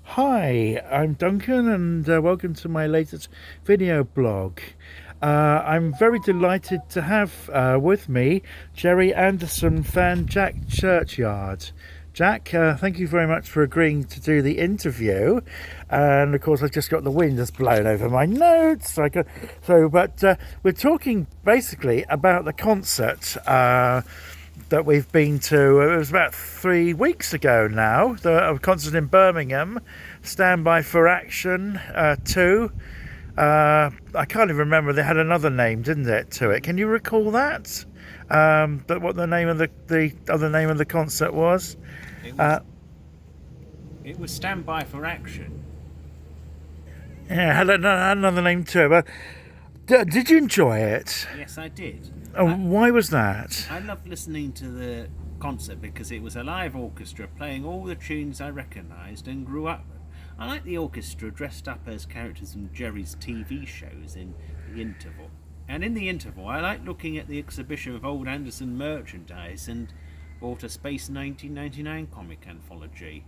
Hi, I'm Duncan and welcome to my latest video blog. I'm very delighted to have with me Gerry Anderson fan Jack Churchyard. Jack, thank you very much for agreeing to do the interview. And of course, I've just got the wind just blown over my notes. But we're talking basically about the concert that we've been to. It was about 3 weeks ago now. The concert in Birmingham, Stand By for Action 2. I can't even remember. They had another name, didn't it, to it? Can you recall that? But what the name of the other name of the concert was? It Uh, was it was Stand By for Action. yeah, had another name to it. But did you enjoy it? Yes, I did. Why was that? I loved listening to the concert because it was a live orchestra playing all the tunes I recognised and grew up with. I like the orchestra dressed up as characters from Gerry's TV shows in the interval. And in the interval, I like looking at the exhibition of old Anderson merchandise and bought a Space 1999 comic anthology.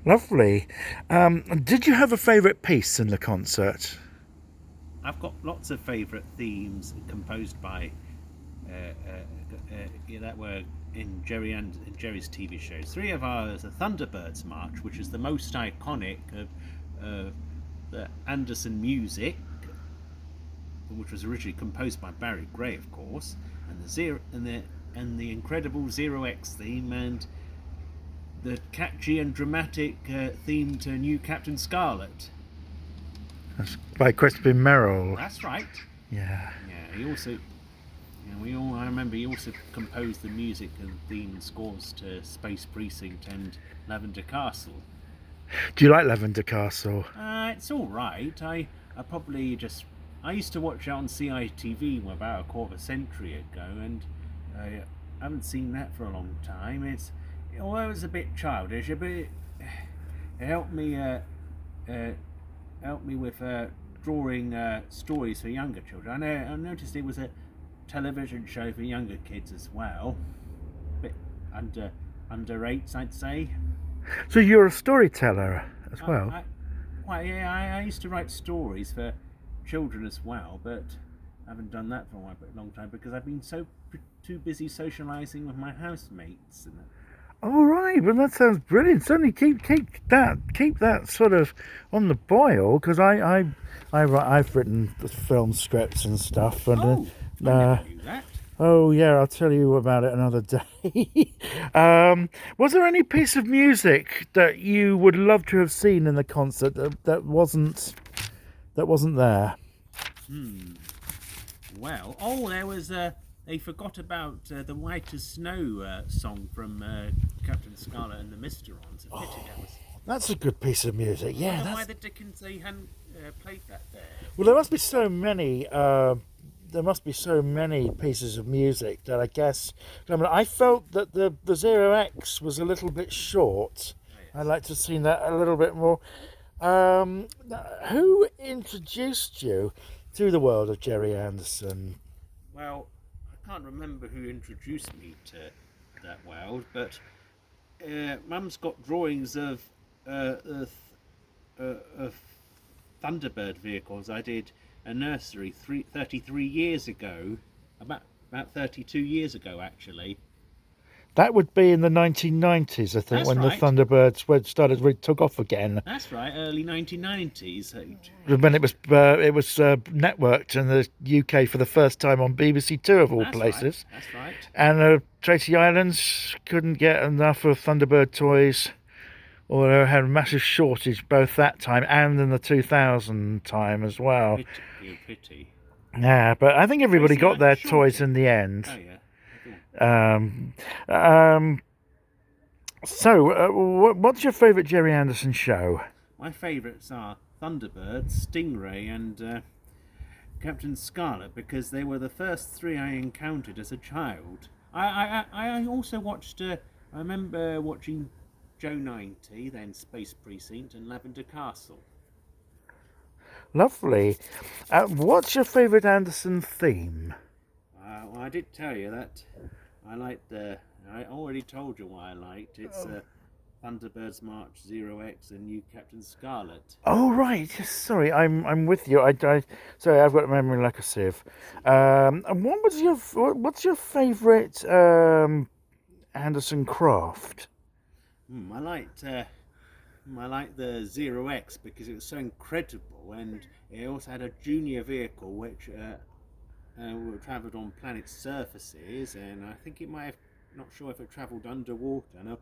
Lovely. Did you have a favourite piece in the concert? I've got lots of favourite themes composed by that were in Gerry's TV shows. Three of ours: the Thunderbirds March, which is the most iconic of the Anderson music, which was originally composed by Barry Gray, of course, and the incredible Zero X theme, and the catchy and dramatic theme to New Captain Scarlet. That's by Crispin Merrill. That's right. Yeah. Yeah, he also, I remember he also composed the music and theme scores to Space Precinct and Lavender Castle. Do you like Lavender Castle? It's all right. I used to watch it on CITV about a quarter of a century ago, and I haven't seen that for a long time. Although it was a bit childish, it helped me with drawing stories for younger children. I noticed it was a television show for younger kids as well, bit under eights, I'd say. So you're a storyteller as well? I used to write stories for children as well, but I haven't done that for a long time because I've been too busy socialising with my housemates. All right, well that sounds brilliant. Certainly keep that sort of on the boil because I've written film scripts and stuff and I never knew that. oh yeah, I'll tell you about it another day. Was there any piece of music that you would love to have seen in the concert that wasn't there? Well, there was they forgot about the White as Snow song from Captain Scarlet and the Mysterons. A pity that was. That's a good piece of music. I Yeah, don't know that's why the Dickens they hadn't played that there. well. There must be so many. There must be so many pieces of music that I guess. I mean, I felt that the Zero X was a little bit short. Oh, yes. I'd like to have seen that a little bit more. Um, who introduced you to the world of Gerry Anderson? Well, I can't remember who introduced me to that world, but Mum's got drawings of Thunderbird vehicles. I did a nursery 33 years ago, about 32 years ago actually. That would be in the 1990s, I think, That's when right. the Thunderbirds really took off again. That's right, early 1990s. When it was networked in the UK for the first time on BBC Two of all That's places. right. That's right. And Tracy Islands couldn't get enough of Thunderbird toys, or they had a massive shortage both that time and in the 2000 time as well. Pity. Yeah, but I think everybody Tracy got their Islands toys shortage. in the end. Oh yeah. Um, um, what's your favourite Gerry Anderson show? My favourites are Thunderbird, Stingray, and Captain Scarlet because they were the first three I encountered as a child. I also watched. I remember watching Joe 90, then Space Precinct, and Lavender Castle. Lovely. What's your favourite Anderson theme? Well, I did tell you that I liked the. I already told you what I liked. It's Thunderbirds March 0X and New Captain Scarlet. Oh right, yes, sorry, I'm with you. Sorry, I've got a memory like a sieve. And what's your favourite Anderson craft? I liked the 0X because it was so incredible, and it also had a junior vehicle which travelled on planet surfaces, and I think it might have, not sure if it travelled underwater. And I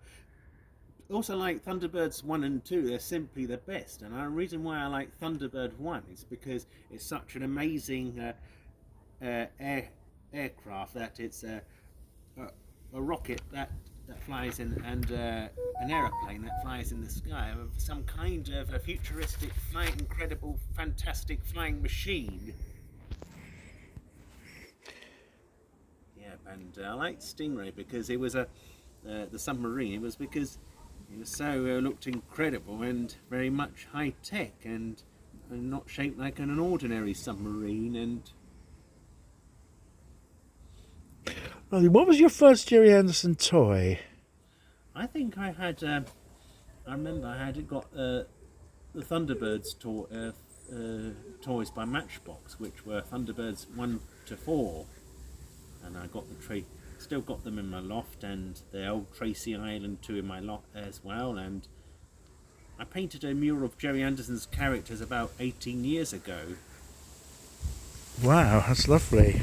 also like Thunderbirds 1 and 2, they're simply the best, and the reason why I like Thunderbird 1 is because it's such an amazing aircraft that it's a rocket that flies in, and an aeroplane that flies in the sky, of some kind of a futuristic, flying, incredible, fantastic flying machine. Yeah, and I liked Stingray because it was the submarine. It was because it was so looked incredible and very much high tech and not shaped like an ordinary submarine. And What was your first Gerry Anderson toy? I think I had. I remember I had got the Thunderbirds toys by Matchbox, which were Thunderbirds 1 to 4, and I got still got them in my loft, and the old Tracy Island 2 in my loft as well. And I painted a mural of Gerry Anderson's characters about 18 years ago. Wow, that's lovely.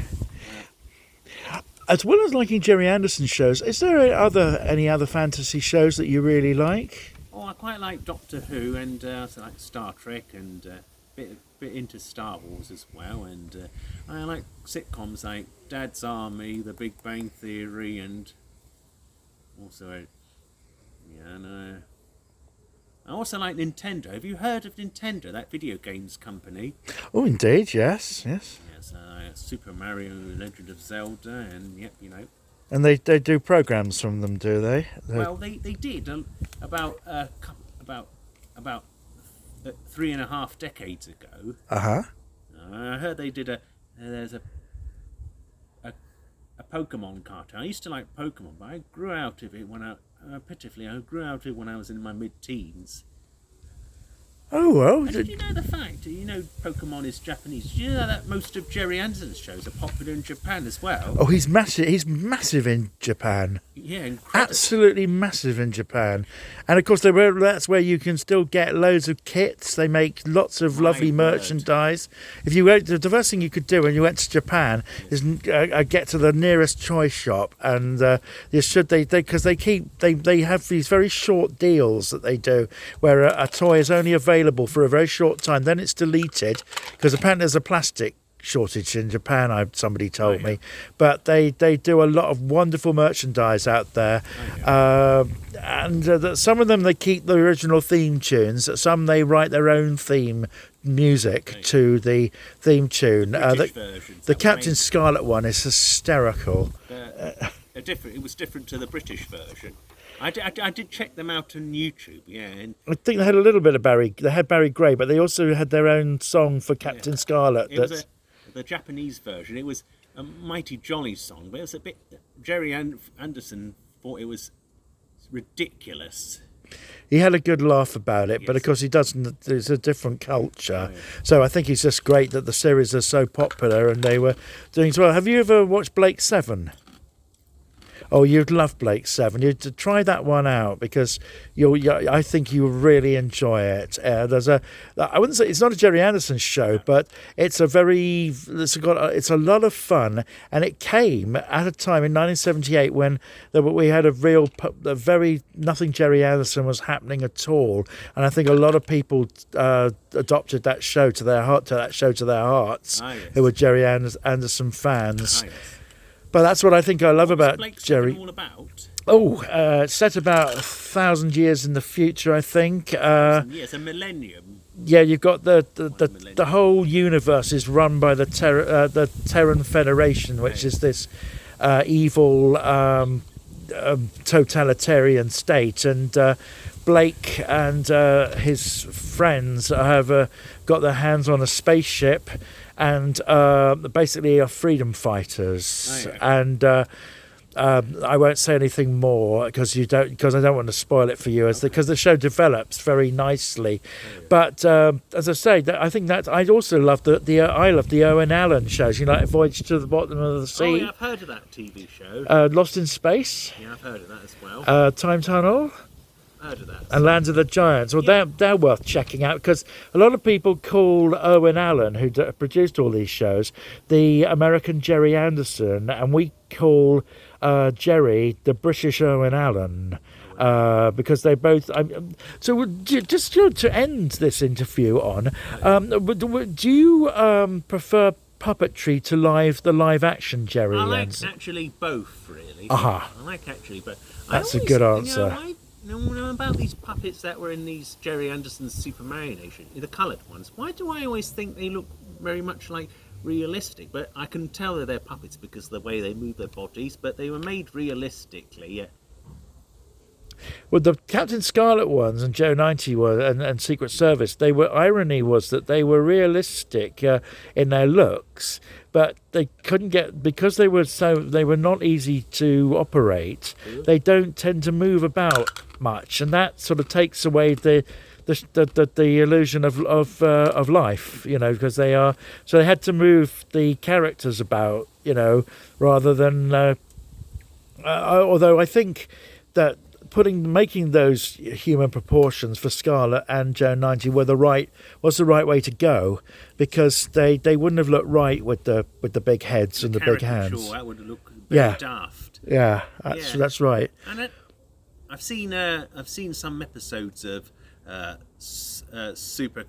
As well as liking Gerry Anderson shows, is there any other fantasy shows that you really like? Oh, I quite like Doctor Who, and I also like Star Trek, and bit into Star Wars as well. And I like sitcoms like Dad's Army, The Big Bang Theory, and also I also like Nintendo. Have you heard of Nintendo, that video games company? Oh, indeed, yes. Yes, Super Mario, Legend of Zelda, and yep, And they do programs from them, do they? Well, they did about 3.5 decades ago. Uh-huh. I heard they did there's a Pokemon cartoon. I used to like Pokemon, but I grew out of it when I grew out of it when I was in my mid-teens. Oh, well. And did you know the fact? You know Pokemon is Japanese. Did you know that most of Gerry Anderson's shows are popular in Japan as well? Oh, he's massive. He's massive in Japan. Yeah, incredible. Absolutely massive in Japan. And of course, that's where you can still get loads of kits. They make lots of lovely merchandise. If you went, the first thing you could do when you went to Japan is get to the nearest toy shop, and because they have these very short deals that they do where a toy is only available for a very short time, then it's deleted because apparently there's a plastic shortage in Japan, somebody told me. But they do a lot of wonderful merchandise out there. And some of them they keep the original theme tunes, some they write their own theme music to the theme tune. The Captain Scarlet one is hysterical. It was different to the British version. I did check them out on YouTube, yeah. And I think they had a little bit of Barry. They had Barry Gray, but they also had their own song for Captain Scarlet. The Japanese version. It was a mighty jolly song, but it was a bit. Gerry Anderson thought it was ridiculous. He had a good laugh about it, but of course he doesn't. It's a different culture, so I think it's just great that the series is so popular and they were doing as well. Have you ever watched Blake 7? Oh, you'd love Blake 7. You'd try that one out because I think you really enjoy it. I wouldn't say it's not a Gerry Anderson show, but it's a lot of fun, and it came at a time in 1978 when we had nothing Gerry Anderson was happening at all, and I think a lot of people adopted that show to their hearts, who were Gerry Anderson fans. But that's what I think I love about Gerry. All about? It's set about 1,000 years in the future, I think. Yes, a millennium. Yeah, you've got the whole universe is run by the Terran Federation, which is this evil totalitarian state, and Blake and his friends have got their hands on a spaceship and basically are freedom fighters. And I won't say anything more because I don't want to spoil it for you, because the show develops very nicely. But as I say, I think that I also love I love the Owen Allen shows. You know, like Voyage to the Bottom of the Sea. Oh, yeah, I've heard of that TV show. Lost in Space. Yeah, I've heard of that as well. Time Tunnel. Heard of that. And Land of the Giants. Well, they're worth checking out, because a lot of people call Owen Allen, who produced all these shows, the American Gerry Anderson, and we call Gerry the British Owen Allen, because they both. So just to end this interview on, do you prefer puppetry to the live action Gerry? I like actually both, really. I like actually both. That's a good answer. You know about these puppets that were in these Gerry Anderson's Super Mario Nation, the coloured ones. Why do I always think they look very much like realistic? But I can tell that they're puppets because of the way they move their bodies. But they were made realistically. Yeah. Well, the Captain Scarlet ones and Joe 90 were, and Secret Service, irony was that they were realistic in their looks, but they couldn't because they were not easy to operate. They don't tend to move about much, and that sort of takes away the illusion of life, you know, because they had to move the characters about, you know, rather than although I think that making those human proportions for Scarlet and Joe 90 was the right way to go, because they wouldn't have looked right with the big heads and the big hands. Sure, that would look very daft. Yeah, that's right. And I've seen some episodes of Super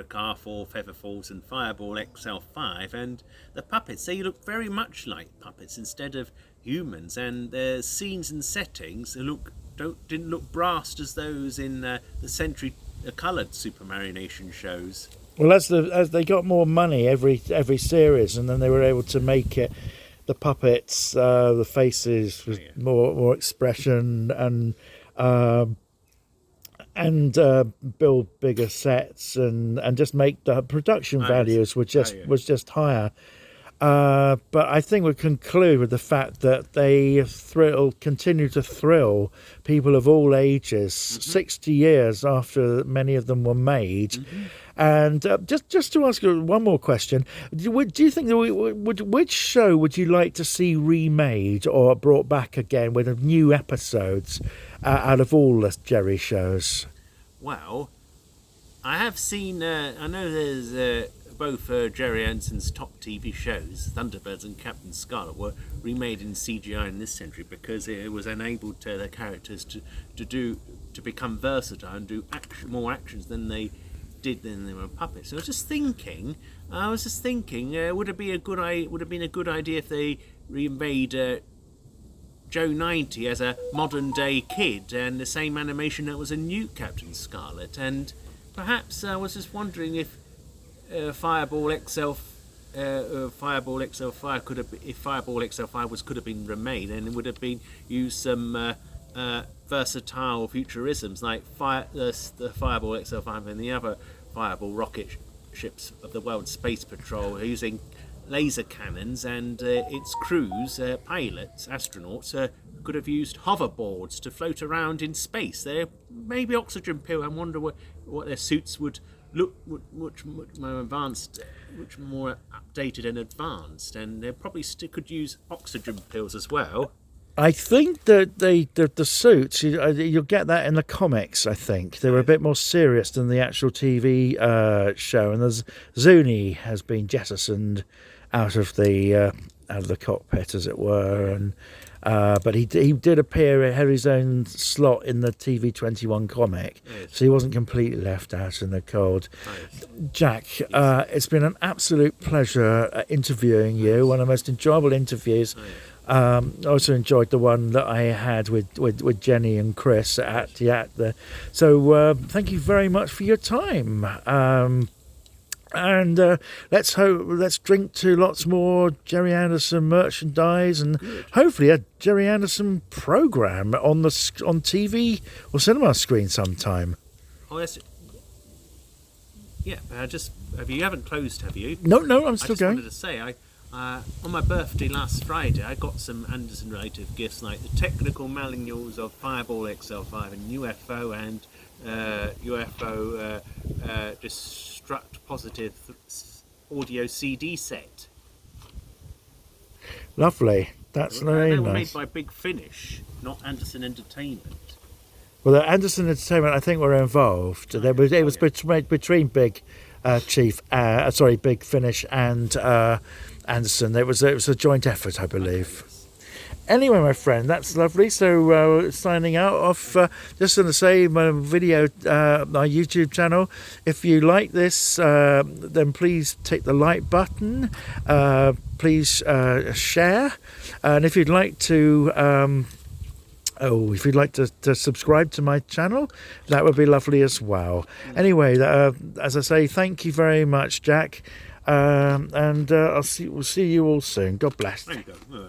Car 4, Feather Falls and Fireball XL5, and the puppets, they look very much like puppets instead of humans, and their scenes and settings didn't look brassed as those in the Century coloured Super Mario Nation shows. Well, as they got more money every series, and then they were able to make it, the puppets, the faces with more expression, and build bigger sets, and just make the production values was just higher. But I think we'll conclude with the fact that they continue to thrill people of all ages, 60 years after many of them were made. And just to ask you one more question, do you think which show would you like to see remade or brought back again with new episodes out of all the Gerry shows? Well, I have seen. I know there's. Both Gerry Anderson's top TV shows, Thunderbirds and Captain Scarlet, were remade in CGI in this century because it was enabled the characters to become versatile and do more actions than they did when they were puppets. So I was just thinking, would have been a good idea if they remade Joe 90 as a modern day kid, and the same animation that was a new Captain Scarlet. And perhaps I was just wondering if Fireball XL5 could have been remade, and it would have been used some versatile futurisms like the Fireball XL5 and the other Fireball rocket ships of the World Space Patrol, using laser cannons, and its crews, pilots, astronauts, could have used hoverboards to float around in space. They're maybe oxygen pill. I wonder what their suits would look much more advanced, much more updated and advanced, and they probably could use oxygen pills as well. I think that the suits, you'll get that in the comics. I think they were a bit more serious than the actual TV show, and there's Zuni has been jettisoned out of the cockpit, as it were, and but he did appear, had his own slot in the TV 21 comic, so he wasn't completely left out in the cold. Jack, it's been an absolute pleasure interviewing you, one of the most enjoyable interviews. I also enjoyed the one that I had with Jenny and Chris at the. So thank you very much for your time. And let's drink to lots more Gerry Anderson merchandise, and hopefully a Gerry Anderson program on TV or cinema screen sometime. Oh, yes. Yeah, you haven't closed, have you? No, I'm still going. I just wanted to say, On my birthday last Friday, I got some Anderson related gifts like the technical manuals of Fireball XL5 and UFO and UFO Destruct Positive audio CD set. Lovely. That's very They were nice. made by Big Finish, not Anderson Entertainment. Well, the Anderson Entertainment, I think, were involved. It was between Big Big Finish and Anderson. It was a joint effort, I believe. Anyway, my friend, that's lovely. So signing out off, just going to say my video, my YouTube channel. If you like this, then please take the like button. Please share, and if you'd like to. If you'd like to subscribe to my channel, that would be lovely as well. Anyway, as I say, thank you very much, Jack, and we'll see you all soon. God bless. There you go.